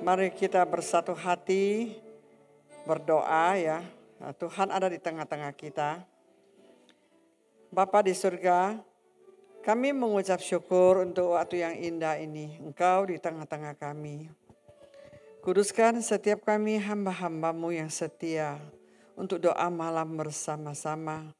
Mari kita bersatu hati berdoa ya. Tuhan ada di tengah-tengah kita. Bapa di surga, kami mengucap syukur untuk waktu yang indah ini. Engkau di tengah-tengah kami. Kuduskan setiap kami hamba-hambamu yang setia untuk doa malam bersama-sama.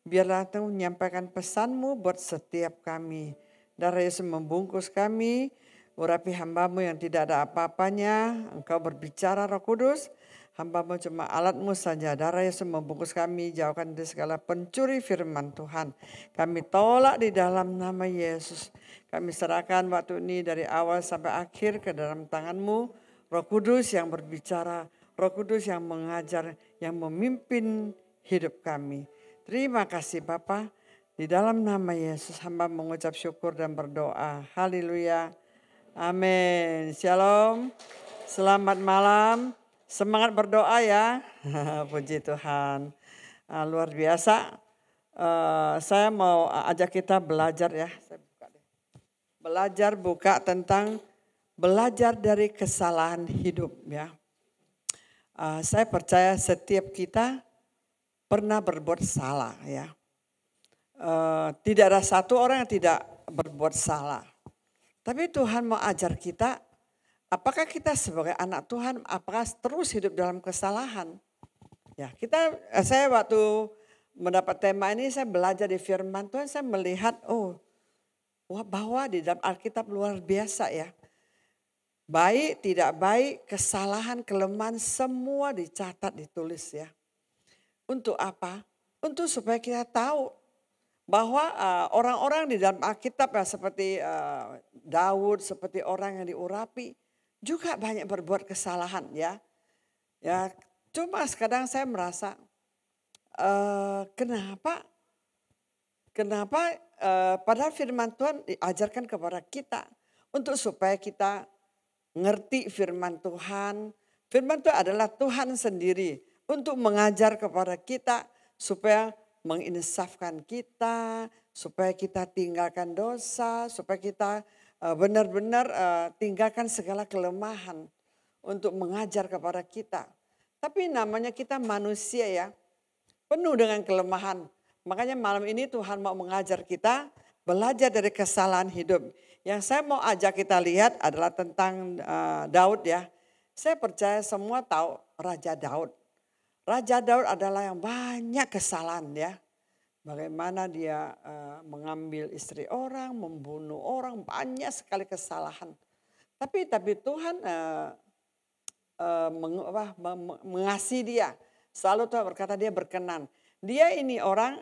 Biarlah Tuhan menyampaikan pesanmu buat setiap kami. Darah Yesus membungkus kami. Urapi hambamu yang tidak ada apa-apanya. Engkau berbicara Roh Kudus. Hambamu cuma alatmu saja. Darah Yesus membungkus kami. Jauhkan dari segala pencuri firman Tuhan. Kami tolak di dalam nama Yesus. Kami serahkan waktu ini dari awal sampai akhir ke dalam tanganmu. Roh Kudus yang berbicara. Roh Kudus yang mengajar. Yang memimpin hidup kami. Terima kasih Bapa. Di dalam nama Yesus hamba mengucap syukur dan berdoa. Haleluya. Amin. Shalom. Selamat malam. Semangat berdoa ya. Puji Tuhan. Luar biasa. Saya mau ajak kita belajar ya. Saya buka deh. Buka tentang belajar dari kesalahan hidup ya. Saya percaya setiap kita pernah berbuat salah ya. Tidak ada satu orang yang tidak berbuat salah. Tapi Tuhan mau ajar kita, apakah kita sebagai anak Tuhan, apakah terus hidup dalam kesalahan? Ya, saya waktu mendapat tema ini, saya belajar di firman Tuhan, saya melihat, bahwa di dalam Alkitab luar biasa ya. Baik, tidak baik, kesalahan, kelemahan, semua dicatat, ditulis ya. Untuk apa? Untuk supaya kita tahu bahwa orang-orang di dalam Alkitab ya seperti Daud, seperti orang yang diurapi juga banyak berbuat kesalahan ya. Ya, cuma kadang saya merasa kenapa padahal firman Tuhan diajarkan kepada kita untuk supaya kita ngerti firman Tuhan. Firman Tuhan adalah Tuhan sendiri untuk mengajar kepada kita supaya menginsafkan kita, supaya kita tinggalkan dosa, supaya kita benar-benar tinggalkan segala kelemahan untuk mengajar kepada kita. Tapi namanya kita manusia ya, penuh dengan kelemahan. Makanya malam ini Tuhan mau mengajar kita belajar dari kesalahan hidup. Yang saya mau ajak kita lihat adalah tentang Daud ya. Saya percaya semua tahu Raja Daud. Raja Daud adalah yang banyak kesalahan ya. Bagaimana dia mengambil istri orang, membunuh orang, banyak sekali kesalahan. Tapi Tuhan mengasihi dia. Selalu Tuhan berkata dia berkenan. Dia ini orang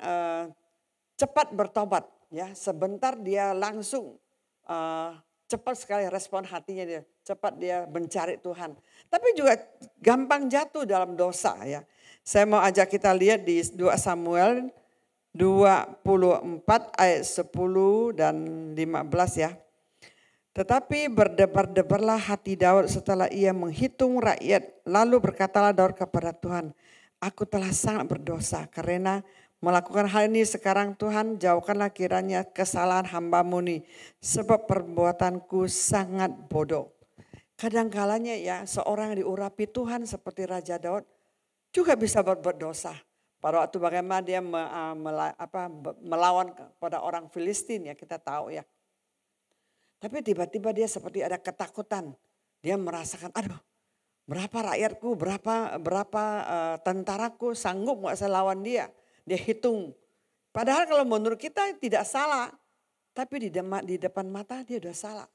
cepat bertobat ya. Sebentar dia langsung cepat sekali respon hatinya dia. Cepat dia mencari Tuhan. Tapi juga gampang jatuh dalam dosa ya. Saya mau ajak kita lihat di 2 Samuel 24 ayat 10 dan 15 ya. Tetapi berdebar-debarlah hati Daud setelah ia menghitung rakyat. Lalu berkatalah Daud kepada Tuhan, aku telah sangat berdosa karena melakukan hal ini. Sekarang Tuhan jauhkanlah kiranya kesalahan hamba-Mu ini. Sebab perbuatanku sangat bodoh. Kadang-kalanya ya seorang yang diurapi Tuhan seperti Raja Daud juga bisa berbuat dosa. Pada waktu bagaimana dia melawan kepada orang Filistin ya kita tahu ya. Tapi tiba-tiba dia seperti ada ketakutan. Dia merasakan berapa rakyatku, berapa tentaraku sanggup gak saya lawan dia. Dia hitung. Padahal kalau menurut kita tidak salah. Tapi di depan mata dia udah salah.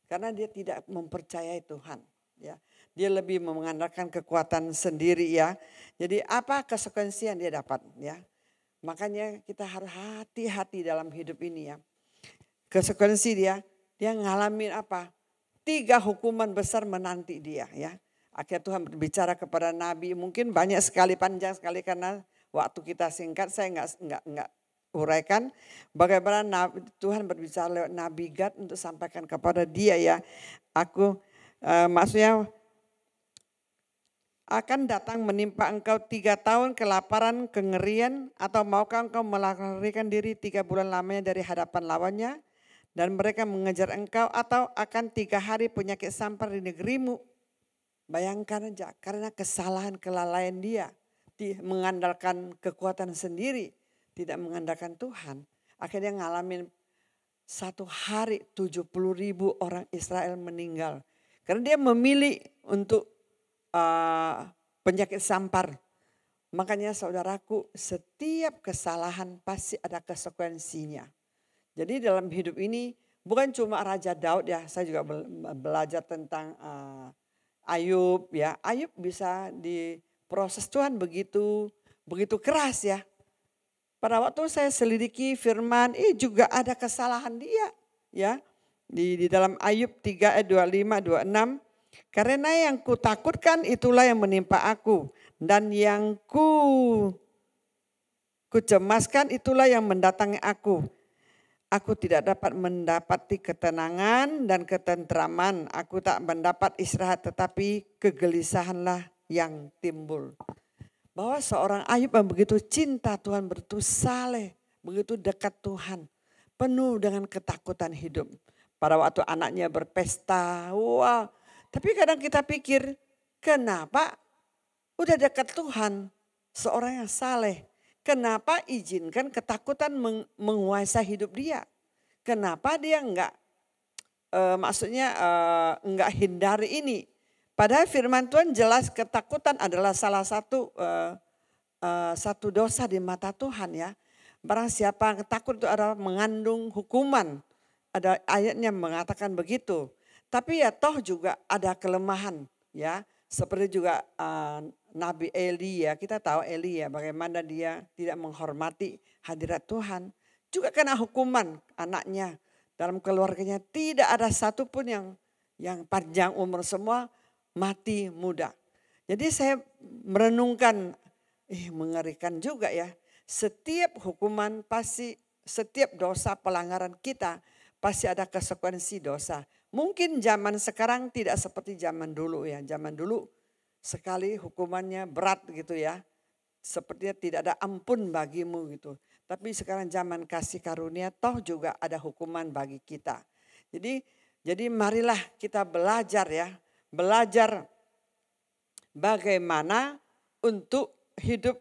Karena dia tidak mempercayai Tuhan. Ya, dia lebih mengandalkan kekuatan sendiri ya. Jadi apa konsekuensi yang dia dapat ya. Makanya kita harus hati-hati dalam hidup ini ya. Konsekuensi dia ngalamin apa? 3 hukuman besar menanti dia ya. Akhirnya Tuhan berbicara kepada Nabi. Mungkin banyak sekali, panjang sekali karena waktu kita singkat. Saya enggak uraikan bagaimana Tuhan berbicara lewat Nabi Gad untuk sampaikan kepada dia ya. Maksudnya akan datang menimpa engkau 3 tahun kelaparan, kengerian, atau maukah engkau melarikan diri 3 bulan lamanya dari hadapan lawannya dan mereka mengejar engkau, atau akan 3 hari penyakit sampar di negerimu Bayangkan aja, karena kesalahan kelalaian dia, mengandalkan kekuatan sendiri, tidak mengandalkan Tuhan. Akhirnya ngalamin satu hari 70.000 orang Israel meninggal. Karena dia memilih untuk penyakit sampar. Makanya saudaraku, setiap kesalahan pasti ada konsekuensinya. Jadi dalam hidup ini bukan cuma Raja Daud ya, saya juga belajar tentang Ayub ya. Ayub bisa diproses Tuhan begitu keras ya. Pada waktu saya selidiki firman, juga ada kesalahan dia ya. Di dalam Ayub 3 ayat 25 26, karena yang kutakutkan itulah yang menimpa aku, dan yang kucemaskan itulah yang mendatangi aku. Aku tidak dapat mendapati ketenangan dan ketentraman. Aku tak mendapat istirahat, tetapi kegelisahanlah yang timbul. Bahwa seorang Ayub yang begitu cinta Tuhan, begitu saleh, begitu dekat Tuhan, penuh dengan ketakutan hidup. Pada waktu anaknya berpesta, wah. Tapi kadang kita pikir, kenapa udah dekat Tuhan, seorang yang saleh, kenapa izinkan ketakutan menguasai hidup dia? Kenapa dia enggak enggak hindari ini? Padahal firman Tuhan jelas ketakutan adalah salah satu satu dosa di mata Tuhan ya. Barang siapa yang takut itu adalah mengandung hukuman. Ada ayatnya mengatakan begitu. Tapi ya toh juga ada kelemahan ya. Seperti juga Nabi Eli ya, kita tahu Eli ya bagaimana dia tidak menghormati hadirat Tuhan. Juga kena hukuman anaknya, dalam keluarganya tidak ada satupun yang panjang umur, semua mati muda. Jadi saya merenungkan, mengerikan juga ya. Setiap hukuman pasti, setiap dosa pelanggaran kita pasti ada konsekuensi dosa. Mungkin zaman sekarang tidak seperti zaman dulu ya. Zaman dulu sekali hukumannya berat gitu ya. Sepertinya tidak ada ampun bagimu gitu. Tapi sekarang zaman kasih karunia toh juga ada hukuman bagi kita. Jadi marilah kita belajar ya. Belajar bagaimana untuk hidup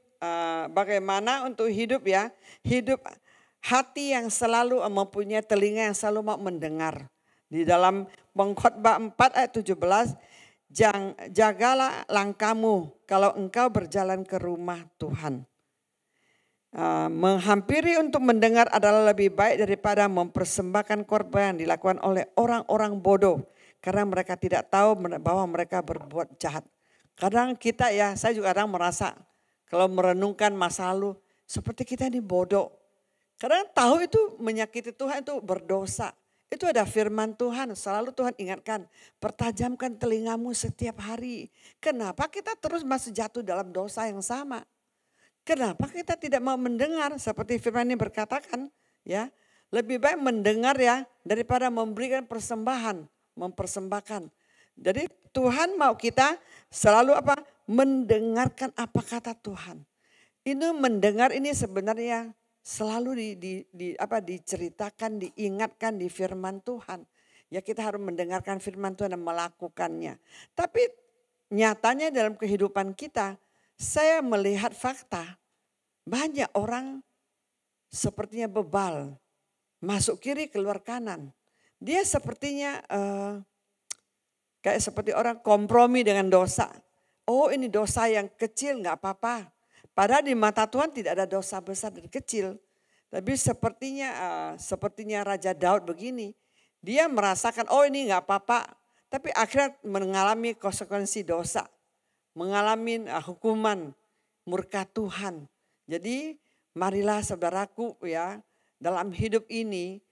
ya. Hidup hati yang selalu mempunyai telinga yang selalu mau mendengar. Di dalam Pengkhotbah 4 ayat 17, jagalah langkahmu kalau engkau berjalan ke rumah Tuhan. Menghampiri untuk mendengar adalah lebih baik daripada mempersembahkan korban yang dilakukan oleh orang-orang bodoh. Karena mereka tidak tahu bahwa mereka berbuat jahat. Kadang kita ya, saya juga kadang merasa kalau merenungkan masa lalu seperti kita ini bodoh. Kadang tahu itu menyakiti Tuhan itu berdosa. Itu ada firman Tuhan, selalu Tuhan ingatkan, pertajamkan telingamu setiap hari. Kenapa kita terus masih jatuh dalam dosa yang sama? Kenapa kita tidak mau mendengar seperti firman ini berkatakan, ya, lebih baik mendengar ya daripada memberikan mempersembahkan. Jadi Tuhan mau kita selalu mendengarkan apa kata Tuhan. Ini mendengar ini sebenarnya selalu diceritakan, diingatkan di firman Tuhan. Ya kita harus mendengarkan firman Tuhan dan melakukannya. Tapi nyatanya dalam kehidupan kita, saya melihat fakta. Banyak orang sepertinya bebal. Masuk kiri keluar kanan. Dia sepertinya kayak seperti orang kompromi dengan dosa. Oh ini dosa yang kecil gak apa-apa. Padahal di mata Tuhan tidak ada dosa besar dan kecil. Tapi sepertinya Raja Daud begini. Dia merasakan oh ini gak apa-apa. Tapi akhirnya mengalami konsekuensi dosa. Mengalami hukuman murka Tuhan. Jadi marilah saudaraku ya. Dalam hidup ini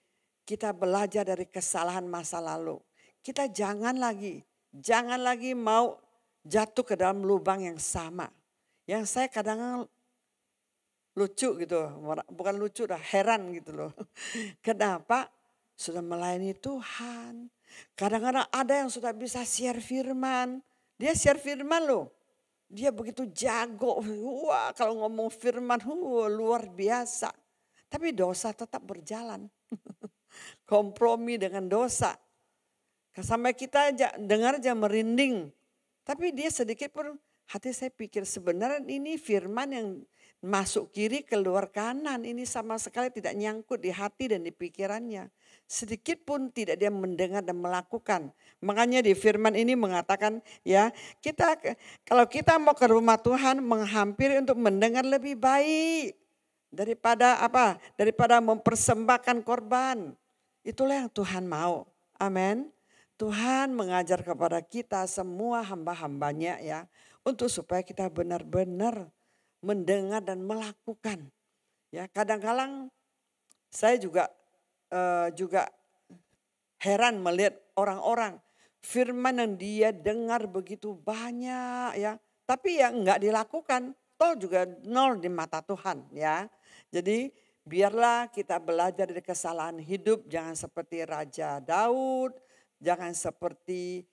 kita belajar dari kesalahan masa lalu. Kita jangan lagi mau jatuh ke dalam lubang yang sama. Yang saya kadang lucu gitu, bukan lucu dah, heran gitu loh. Kenapa sudah melayani Tuhan. Kadang-kadang ada yang sudah bisa share firman. Dia share firman loh. Dia begitu jago. Wah kalau ngomong firman luar biasa. Tapi dosa tetap berjalan. Kompromi dengan dosa. Sampai kita dengar aja merinding. Tapi dia sedikit pun hati saya pikir sebenarnya ini firman yang masuk kiri keluar kanan. Ini sama sekali tidak nyangkut di hati dan di pikirannya. Sedikit pun tidak dia mendengar dan melakukan. Makanya di firman ini mengatakan ya kita kalau kita mau ke rumah Tuhan menghampiri untuk mendengar lebih baik. Daripada apa? Daripada mempersembahkan korban. Itulah yang Tuhan mau. Amin. Tuhan mengajar kepada kita semua hamba-hambanya ya. Untuk supaya kita benar-benar mendengar dan melakukan. Ya, kadang-kadang saya juga heran melihat orang-orang firman yang dia dengar begitu banyak ya, tapi yang enggak dilakukan, toh juga nol di mata Tuhan ya. Jadi biarlah kita belajar dari kesalahan hidup, jangan seperti Raja Daud, jangan seperti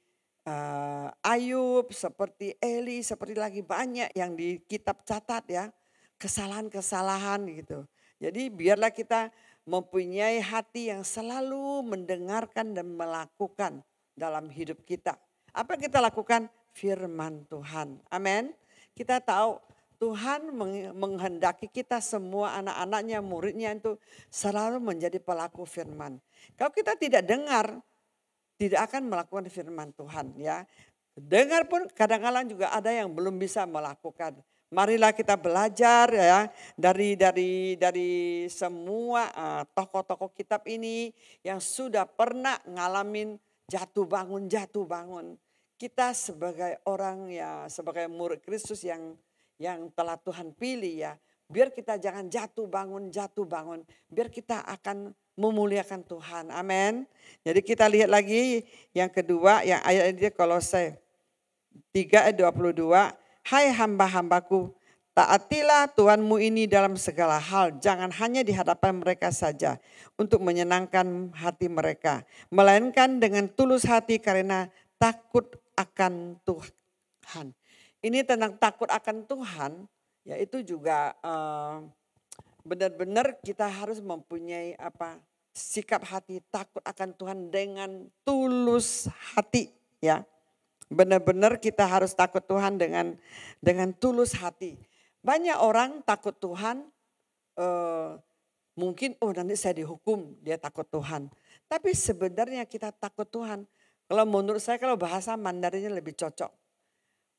Ayub, seperti Eli, seperti lagi banyak yang di kitab catat ya. Kesalahan-kesalahan gitu. Jadi biarlah kita mempunyai hati yang selalu mendengarkan dan melakukan dalam hidup kita. Apa yang kita lakukan? Firman Tuhan. Amin. Kita tahu Tuhan menghendaki kita semua anak-anaknya, muridnya itu selalu menjadi pelaku firman. Kalau kita tidak dengar, tidak akan melakukan firman Tuhan ya. Dengar pun kadang-kadang juga ada yang belum bisa melakukan. Marilah kita belajar ya dari semua tokoh-tokoh kitab ini yang sudah pernah ngalamin jatuh bangun. Kita sebagai orang ya, sebagai murid Kristus yang telah Tuhan pilih ya, biar kita jangan jatuh bangun. Biar kita akan memuliakan Tuhan. Amin. Jadi kita lihat lagi yang kedua, yang ayat ini Kolose 3 ayat 22. Hai hamba-hambaku, taatilah Tuhanmu ini dalam segala hal. Jangan hanya di hadapan mereka saja untuk menyenangkan hati mereka. Melainkan dengan tulus hati karena takut akan Tuhan. Ini tentang takut akan Tuhan, yaitu juga benar-benar kita harus mempunyai sikap hati takut akan Tuhan dengan tulus hati ya. Benar-benar kita harus takut Tuhan dengan tulus hati. Banyak orang takut Tuhan mungkin nanti saya dihukum, dia takut Tuhan. Tapi sebenarnya kita takut Tuhan. Kalau menurut saya kalau bahasa Mandarinnya lebih cocok.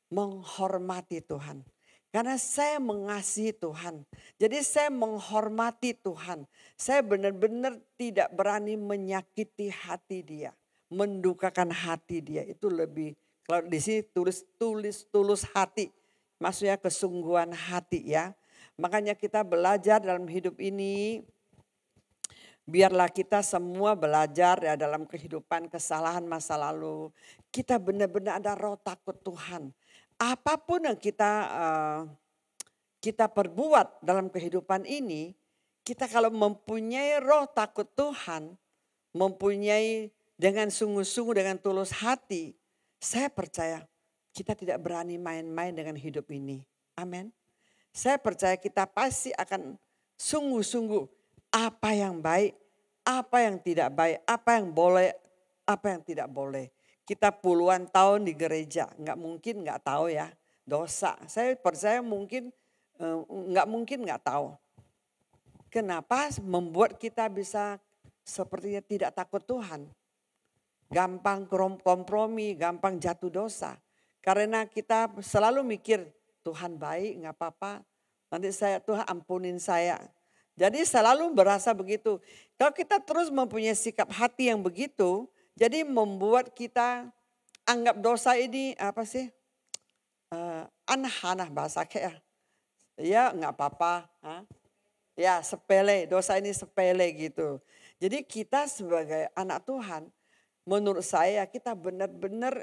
Menghormati Tuhan. Karena saya mengasihi Tuhan. Jadi saya menghormati Tuhan. Saya benar-benar tidak berani menyakiti hati dia. Mendukakan hati dia. Itu lebih, kalau di sini tulus hati. Maksudnya kesungguhan hati ya. Makanya kita belajar dalam hidup ini. Biarlah kita semua belajar ya dalam kehidupan kesalahan masa lalu. Kita benar-benar ada roh takut Tuhan. Apapun yang kita perbuat dalam kehidupan ini, kita kalau mempunyai roh takut Tuhan, mempunyai dengan sungguh-sungguh dengan tulus hati, saya percaya kita tidak berani main-main dengan hidup ini. Amin. Saya percaya kita pasti akan sungguh-sungguh apa yang baik, apa yang tidak baik, apa yang boleh, apa yang tidak boleh. Kita puluhan tahun di gereja, nggak mungkin nggak tahu ya dosa. Saya percaya nggak mungkin nggak tahu. Kenapa membuat kita bisa sepertinya tidak takut Tuhan? Gampang kompromi, gampang jatuh dosa. Karena kita selalu mikir Tuhan baik, nggak apa-apa. Nanti Tuhan ampunin saya. Jadi selalu berasa begitu. Kalau kita terus mempunyai sikap hati yang begitu, jadi membuat kita anggap dosa ini apa sih? Anah bahasa kayak ya nggak apa-apa. Ya sepele, dosa ini sepele gitu. Jadi kita sebagai anak Tuhan, menurut saya kita benar-benar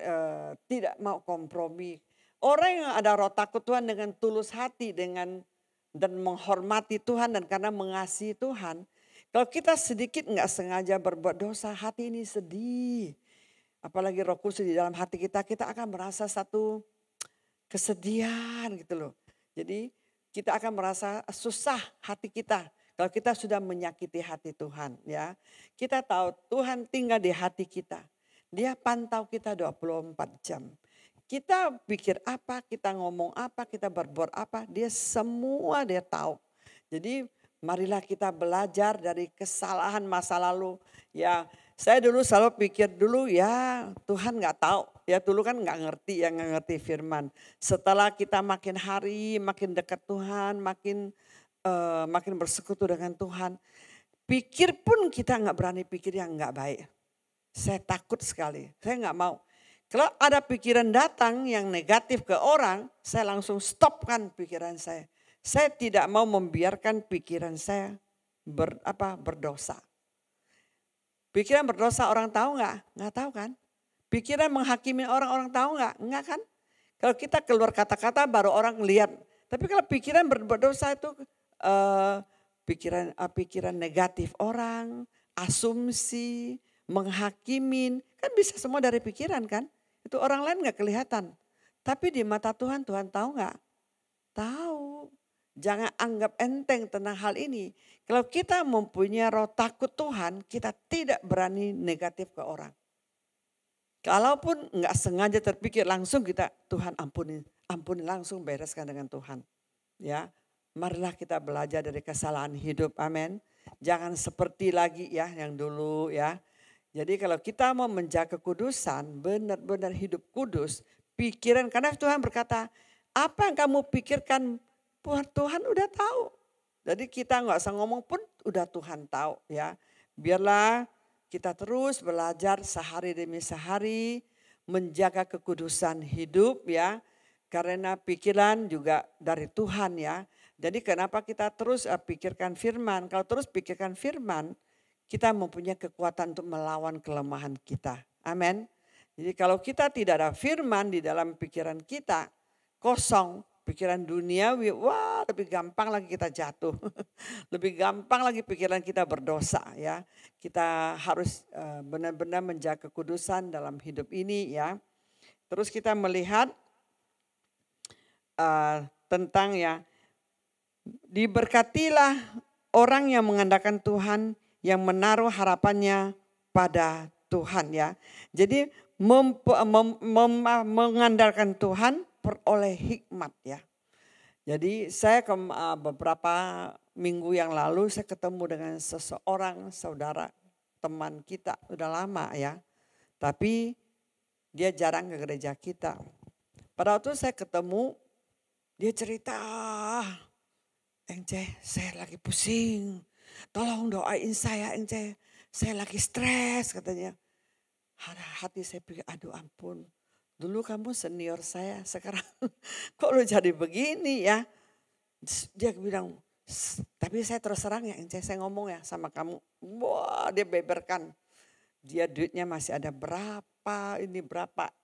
tidak mau kompromi. Orang yang ada roh takut Tuhan dengan tulus hati, dan menghormati Tuhan dan karena mengasihi Tuhan. Kalau kita sedikit nggak sengaja berbuat dosa, hati ini sedih. Apalagi Roh Kudus di dalam hati kita akan merasa satu kesedihan gitu loh. Jadi kita akan merasa susah hati kita kalau kita sudah menyakiti hati Tuhan ya. Kita tahu Tuhan tinggal di hati kita. Dia pantau kita 24 jam. Kita pikir apa, kita ngomong apa, kita berbuat apa, dia semua dia tahu. Jadi marilah kita belajar dari kesalahan masa lalu. Ya, saya dulu selalu pikir dulu ya Tuhan nggak tahu. Ya dulu kan nggak ngerti firman. Setelah kita makin hari makin dekat Tuhan, makin bersekutu dengan Tuhan. Pikir pun kita nggak berani pikir yang nggak baik. Saya takut sekali, saya nggak mau. Kalau ada pikiran datang yang negatif ke orang, saya langsung stopkan pikiran saya. Saya tidak mau membiarkan pikiran saya berdosa. Pikiran berdosa orang tahu nggak? Nggak tahu kan? Pikiran menghakimi orang tahu nggak? Nggak kan? Kalau kita keluar kata-kata baru orang lihat. Tapi kalau pikiran berdosa itu pikiran negatif orang, asumsi, menghakimin, kan bisa semua dari pikiran kan? Itu orang lain gak kelihatan. Tapi di mata Tuhan, Tuhan tahu gak? Tahu. Jangan anggap enteng tentang hal ini. Kalau kita mempunyai roh takut Tuhan, kita tidak berani negatif ke orang. Kalaupun gak sengaja terpikir langsung kita, Tuhan ampuni langsung bereskan dengan Tuhan. Ya, marilah kita belajar dari kesalahan hidup, amin. Jangan seperti lagi ya yang dulu ya. Jadi kalau kita mau menjaga kekudusan, benar-benar hidup kudus, pikiran, karena Tuhan berkata, apa yang kamu pikirkan, Tuhan udah tahu. Jadi kita nggak usah ngomong pun udah Tuhan tahu ya. Biarlah kita terus belajar sehari demi sehari, menjaga kekudusan hidup ya. Karena pikiran juga dari Tuhan ya. Jadi kenapa kita terus pikirkan firman, kalau terus pikirkan firman, kita mempunyai kekuatan untuk melawan kelemahan kita. Amin. Jadi kalau kita tidak ada firman di dalam pikiran kita, kosong, pikiran duniawi, wah lebih gampang lagi kita jatuh. Lebih gampang lagi pikiran kita berdosa ya. Kita harus benar-benar menjaga kekudusan dalam hidup ini ya. Terus kita melihat tentang ya, diberkatilah orang yang mengandalkan Tuhan, yang menaruh harapannya pada Tuhan ya. Jadi mengandalkan Tuhan peroleh hikmat ya. Jadi saya beberapa minggu yang lalu saya ketemu dengan seseorang saudara teman kita udah lama ya. Tapi dia jarang ke gereja kita. Pada waktu saya ketemu dia cerita, Engce saya lagi pusing. Tolong doain saya Engce, saya lagi stres katanya. Hati saya pikir aduh ampun. Dulu kamu senior saya, sekarang kok lu jadi begini ya. Dia bilang, tapi saya terus terang ya Engce, saya ngomong ya sama kamu. Wah dia beberkan. Dia duitnya masih ada berapa, ini berapa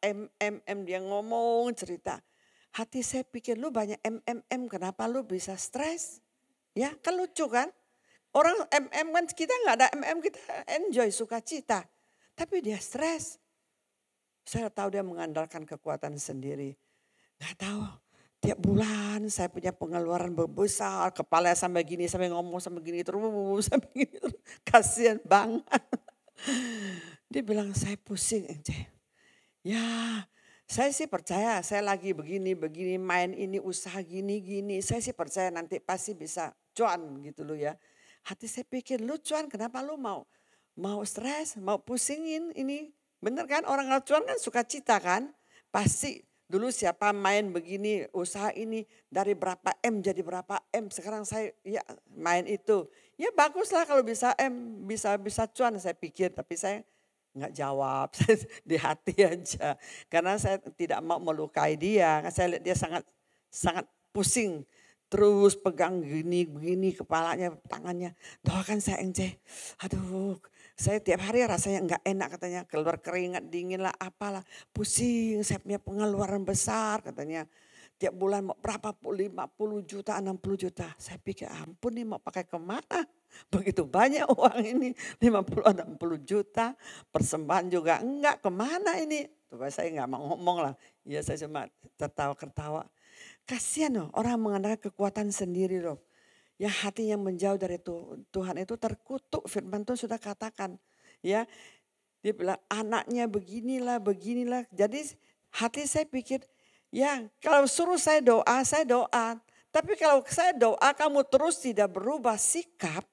dia ngomong cerita. Hati saya pikir lu banyak kenapa lu bisa stres? Ya kan lucu kan? Orang kan kita nggak ada kita enjoy sukacita. Tapi dia stres. Saya tahu dia mengandalkan kekuatan sendiri. Nggak tahu. Tiap bulan saya punya pengeluaran besar. Kepala sampai gini, sampai ngomong sampai gini terus. Sampai gini terus. Kasian banget. Dia bilang saya pusing. Ya saya sih percaya saya lagi begini main ini usaha gini. Saya sih percaya nanti pasti bisa cuan gitu loh ya. Hati saya pikir lu cuan kenapa lu mau stres, mau pusingin ini. Bener kan orang cuan kan suka cita kan. Pasti dulu siapa main begini usaha ini dari berapa jadi berapa sekarang saya ya main itu. Ya baguslah kalau bisa bisa cuan saya pikir tapi saya nggak jawab di hati aja. Karena saya tidak mau melukai dia. Saya lihat dia sangat pusing. Terus pegang begini kepalanya, tangannya. Doakan saya Engce. Aduh saya tiap hari rasanya nggak enak katanya. Keluar keringat dingin lah apalah. Pusing saya punya pengeluaran besar katanya. Tiap bulan mau berapa 50 juta 60 juta. Saya pikir ampun nih mau pakai kemana. Begitu banyak uang ini 50-60 juta. Persembahan juga enggak kemana ini. Coba saya nggak mau ngomong lah. Ya saya cuma tertawa-ketawa. Kasihan loh orang mengandalkan kekuatan sendiri loh. Yang hati yang menjauh dari Tuhan itu terkutuk. Firman Tuhan sudah katakan. Ya, dia bilang anaknya beginilah. Jadi hati saya pikir, ya kalau suruh saya doa, saya doa. Tapi kalau saya doa kamu terus tidak berubah sikap,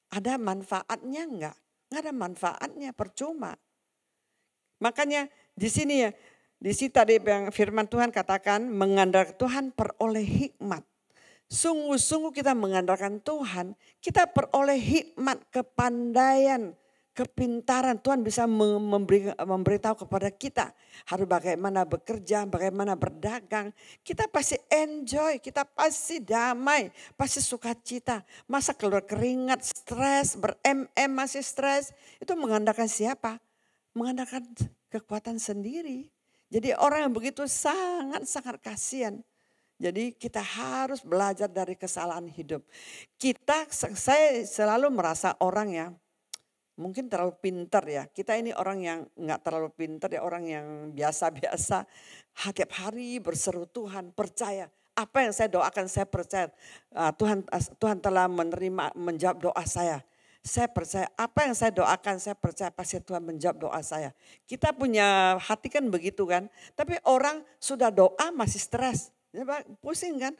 ada manfaatnya enggak? Enggak ada manfaatnya, percuma. Makanya di sini ya, di sini tadi yang firman Tuhan katakan mengandalkan Tuhan peroleh hikmat. Sungguh-sungguh kita mengandalkan Tuhan, kita peroleh hikmat, kepandaian, kepintaran. Tuhan bisa memberitahu kepada kita harus bagaimana bekerja, bagaimana berdagang. Kita pasti enjoy, kita pasti damai, pasti sukacita. Masa keluar keringat, stres, masih stres. Itu mengandalkan siapa? Mengandalkan kekuatan sendiri. Jadi orang yang begitu sangat-sangat kasihan. Jadi kita harus belajar dari kesalahan hidup. Saya selalu merasa orang ya, mungkin terlalu pintar ya. Kita ini orang yang nggak terlalu pintar ya, orang yang biasa-biasa. Setiap hari berseru Tuhan, percaya. Apa yang saya doakan saya percaya. Tuhan telah menjawab doa saya. Saya percaya apa yang saya doakan, saya percaya pasti Tuhan menjawab doa saya. Kita punya hati kan begitu kan. Tapi orang sudah doa masih stres. Pusing kan.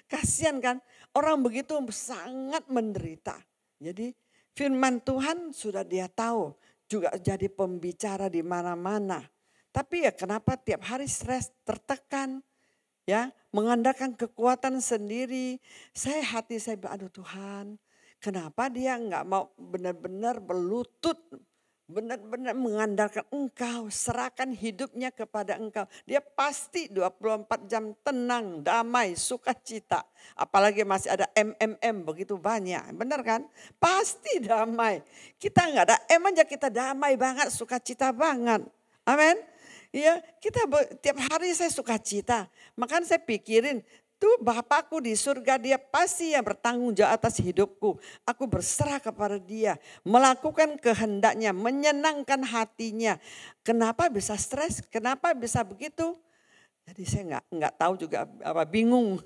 Kasihan kan. Orang begitu sangat menderita. Jadi firman Tuhan sudah dia tahu. Juga jadi pembicara di mana-mana. Tapi ya kenapa tiap hari stres, tertekan. Ya, mengandalkan kekuatan sendiri. Hati saya, aduh Tuhan. Kenapa dia enggak mau benar-benar berlutut, benar-benar mengandalkan Engkau, serahkan hidupnya kepada Engkau. Dia pasti 24 jam tenang, damai, sukacita. Apalagi masih ada begitu banyak, benar kan? Pasti damai. Kita enggak ada aja kita damai banget, sukacita banget. Amin. Ya, kita tiap hari saya sukacita. Makanya saya pikirin, tuh Bapakku di surga dia pasti yang bertanggung jawab atas hidupku. Aku berserah kepada dia. Melakukan kehendaknya, menyenangkan hatinya. Kenapa bisa stres? Kenapa bisa begitu? Jadi saya nggak tahu juga bingung.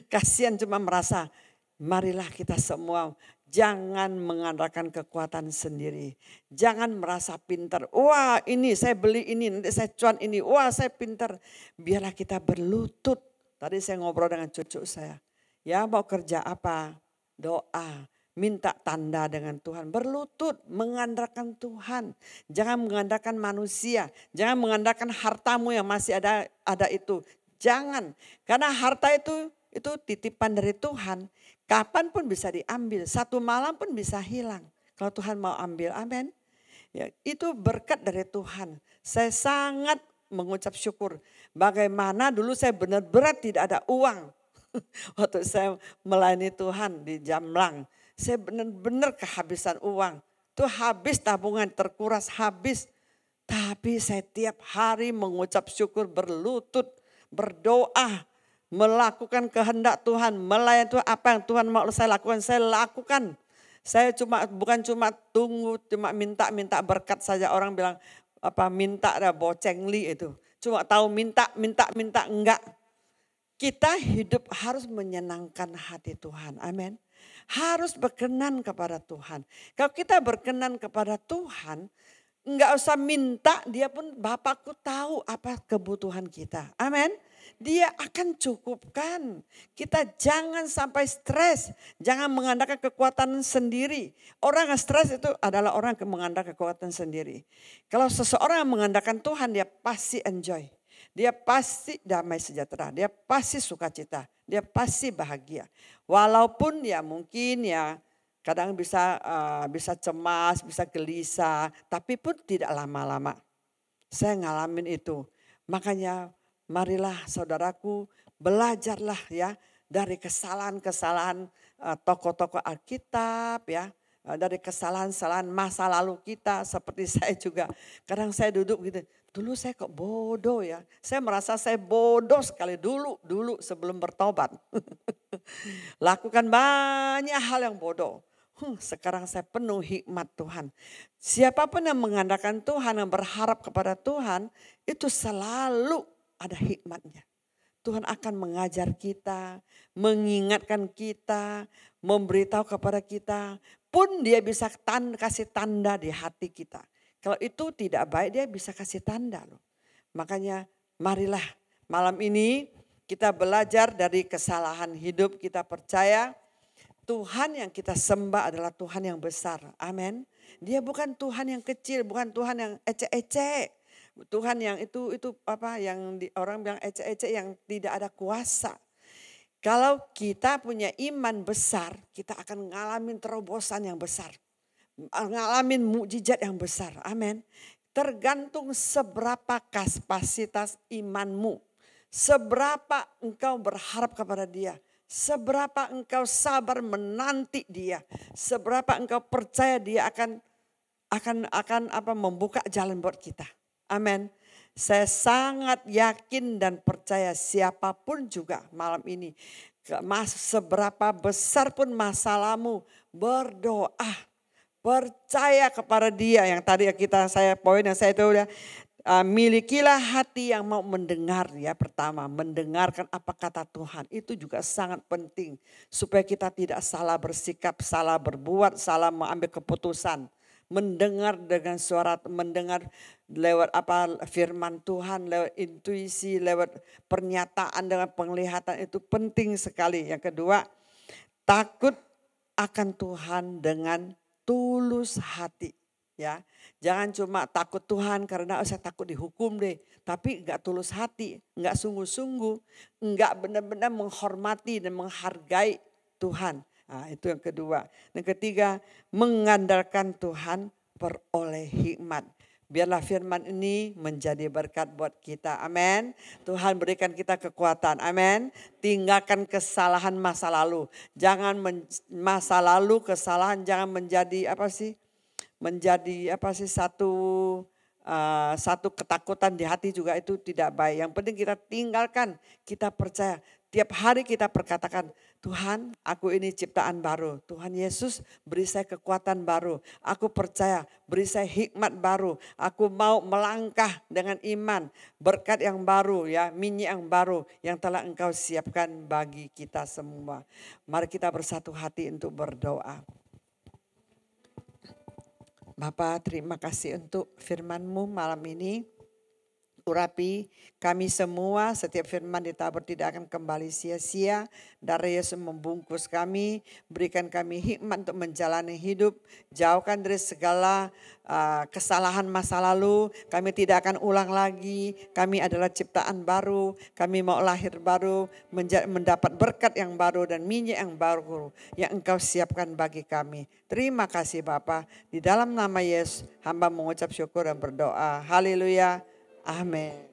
Kasihan cuma merasa marilah kita semua jangan mengandalkan kekuatan sendiri. Jangan merasa pintar. Wah ini saya beli ini, nanti saya cuan ini. Wah saya pintar. Biarlah kita berlutut. Tadi saya ngobrol dengan cucu saya. Ya mau kerja apa? Doa. Minta tanda dengan Tuhan. Berlutut mengandalkan Tuhan. Jangan mengandalkan manusia. Jangan mengandalkan hartamu yang masih ada itu. Jangan. Karena harta itu titipan dari Tuhan. Kapan pun bisa diambil. Satu malam pun bisa hilang. Kalau Tuhan mau ambil. Amin. Ya, itu berkat dari Tuhan. Saya sangat mengucap syukur. Bagaimana dulu saya benar-benar tidak ada uang. Waktu saya melayani Tuhan di Jamlang. Saya benar-benar kehabisan uang. Itu habis tabungan terkuras habis. Tapi saya tiap hari mengucap syukur, berlutut, berdoa. Melakukan kehendak Tuhan. Melayani Tuhan, apa yang Tuhan mau saya lakukan, saya lakukan. Saya bukan cuma tunggu, cuma minta berkat saja. Orang bilang, minta ada bocengli itu. Cuma tahu minta enggak. Kita hidup harus menyenangkan hati Tuhan. Amin. Harus berkenan kepada Tuhan. Kalau kita berkenan kepada Tuhan, enggak usah minta, dia pun Bapakku tahu apa kebutuhan kita. Amin. Dia akan cukupkan. Kita jangan sampai stres. Jangan mengandalkan kekuatan sendiri. Orang yang stres itu adalah orang yang mengandalkan kekuatan sendiri. Kalau seseorang yang mengandalkan Tuhan, dia pasti enjoy. Dia pasti damai sejahtera. Dia pasti sukacita. Dia pasti bahagia. Walaupun ya mungkin ya kadang bisa cemas, bisa gelisah. Tapi pun tidak lama-lama. Saya ngalamin itu. Makanya marilah saudaraku belajarlah ya dari kesalahan-kesalahan tokoh-tokoh Alkitab ya. Dari kesalahan-kesalahan masa lalu kita seperti saya juga. Kadang saya duduk gitu, dulu saya kok bodoh ya. Saya merasa saya bodoh sekali dulu sebelum bertobat. Lakukan banyak hal yang bodoh. Sekarang saya penuh hikmat Tuhan. Siapapun yang mengandalkan Tuhan, yang berharap kepada Tuhan, itu selalu ada hikmatnya. Tuhan akan mengajar kita, mengingatkan kita, memberitahu kepada kita. Pun dia bisa kasih tanda di hati kita. Kalau itu tidak baik dia bisa kasih tanda loh. Makanya marilah malam ini kita belajar dari kesalahan hidup. Kita percaya Tuhan yang kita sembah adalah Tuhan yang besar. Amin. Dia bukan Tuhan yang kecil, bukan Tuhan yang ecek-ecek. Tuhan yang itu apa yang orang bilang ecek-ecek yang tidak ada kuasa. Kalau kita punya iman besar, kita akan ngalamin terobosan yang besar. Ngalamin mukjizat yang besar. Amin. Tergantung seberapa kapasitas imanmu. Seberapa engkau berharap kepada Dia. Seberapa engkau sabar menanti Dia. Seberapa engkau percaya Dia akan membuka jalan buat kita. Amin. Saya sangat yakin dan percaya siapapun juga malam ini. Seberapa besar pun masalahmu, berdoa. Percaya kepada Dia yang tadi poin yang saya itu udah. Milikilah hati yang mau mendengar ya. Pertama, mendengarkan apa kata Tuhan. Itu juga sangat penting. Supaya kita tidak salah bersikap, salah berbuat, salah mengambil keputusan. Mendengar dengan suara, mendengar lewat firman Tuhan, lewat intuisi, lewat pernyataan dengan penglihatan itu penting sekali. Yang kedua, takut akan Tuhan dengan tulus hati. Ya, jangan cuma takut Tuhan karena saya takut dihukum deh. Tapi enggak tulus hati, enggak sungguh-sungguh, enggak benar-benar menghormati dan menghargai Tuhan. Nah, itu yang kedua. Yang ketiga, mengandalkan Tuhan, peroleh hikmat. Biarlah firman ini menjadi berkat buat kita. Amin. Tuhan berikan kita kekuatan. Amin. Tinggalkan kesalahan masa lalu. Jangan masa lalu kesalahan jangan menjadi satu ketakutan di hati juga itu tidak baik. Yang penting kita tinggalkan, kita percaya. Tiap hari kita perkatakan, Tuhan aku ini ciptaan baru. Tuhan Yesus beri saya kekuatan baru. Aku percaya beri saya hikmat baru. Aku mau melangkah dengan iman. Berkat yang baru ya, minyak yang baru yang telah Engkau siapkan bagi kita semua. Mari kita bersatu hati untuk berdoa. Bapa, terima kasih untuk firman-Mu malam ini. Urapi kami semua, setiap firman ditabur tidak akan kembali sia-sia. Darah Yesus membungkus kami, berikan kami hikmat untuk menjalani hidup. Jauhkan dari segala kesalahan masa lalu, kami tidak akan ulang lagi. Kami adalah ciptaan baru, kami mau lahir baru, mendapat berkat yang baru dan minyak yang baru yang Engkau siapkan bagi kami. Terima kasih Bapa, di dalam nama Yesus hamba mengucap syukur dan berdoa. Haleluya. Amin.